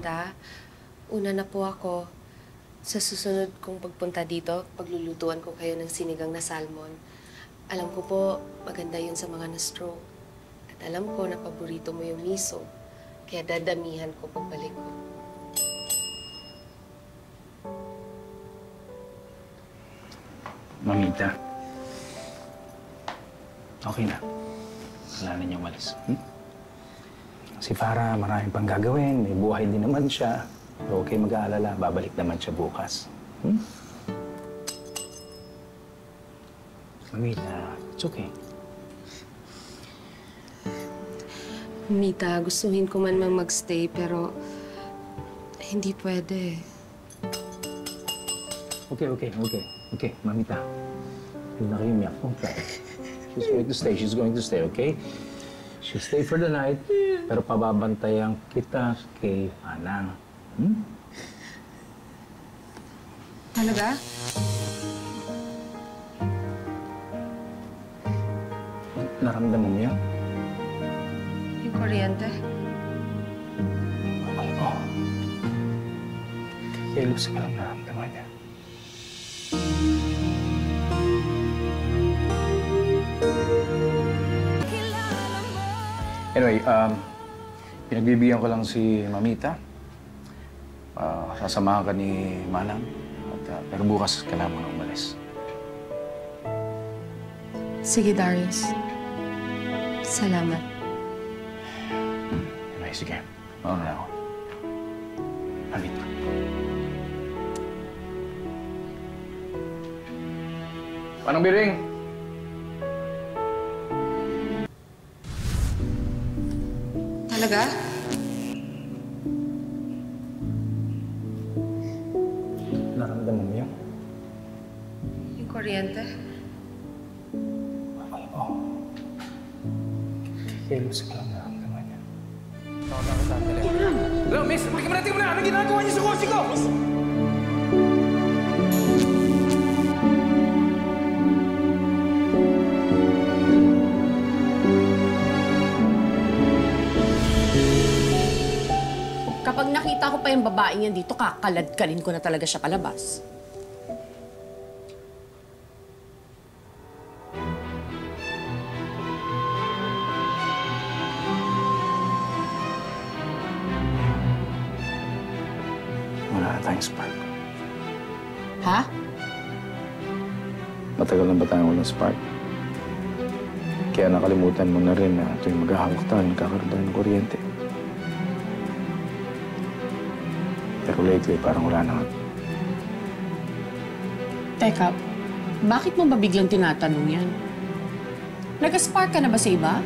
tita. Una na po ako. Sa susunod kong pagpunta dito, paglulutuan ko kayo ng sinigang na salmon. Alam ko po, maganda yun sa mga na-stroke. At alam ko na paborito mo yung miso. Kaya dadamihan ko pagbalik ko. Mamita. Okay na. Wala na niyang malis. Si Farah, maraming pang gagawin. May buhay din naman siya. Pero huwag kayo mag-aalala. Babalik naman siya bukas. Mamita, it's okay. Mita, gustuhin ko man mag-stay, pero hindi pwede. Okay, Mamita. Hindi na kayo umiyak. Okay. She's going to stay, okay? She'll stay for the night, pero pababantayan kita kay Anang. Talaga? Naramdaman mo yan? Yung kuryente? Okay, Kaya Lucy ka lang naramdaman niya. Anyway, pinagbibigyan ko lang si Mamita. Sasamahan ka ni Manang. Pero bukas kailangan mo na umalis. Sige, Darius. Salamat. Anyway, sige. Mauna na ako. Mamita. Manang Biring! Talaga? Naramdaman mo yan? Yung kuryente? Kaya Lucy ka lang naramdaman niya. Hello, miss! Tingnan mo na! Anong ginagawa niyo sa kotse ko? Kapag nakita ko pa yung babaeng yan dito, kakaladkalin ko na talaga siya palabas. Wala na tayong spark. Ha? Matagal na ba tayong walang spark? Kaya nakalimutan mo na rin na tuwing maghahawak tayo, nagkakaroon tayo ng kuryente. Pero lately, parang wala na. Teka, bakit mo ba biglang tinatanong yan? Nag-spark ka na ba sa iba?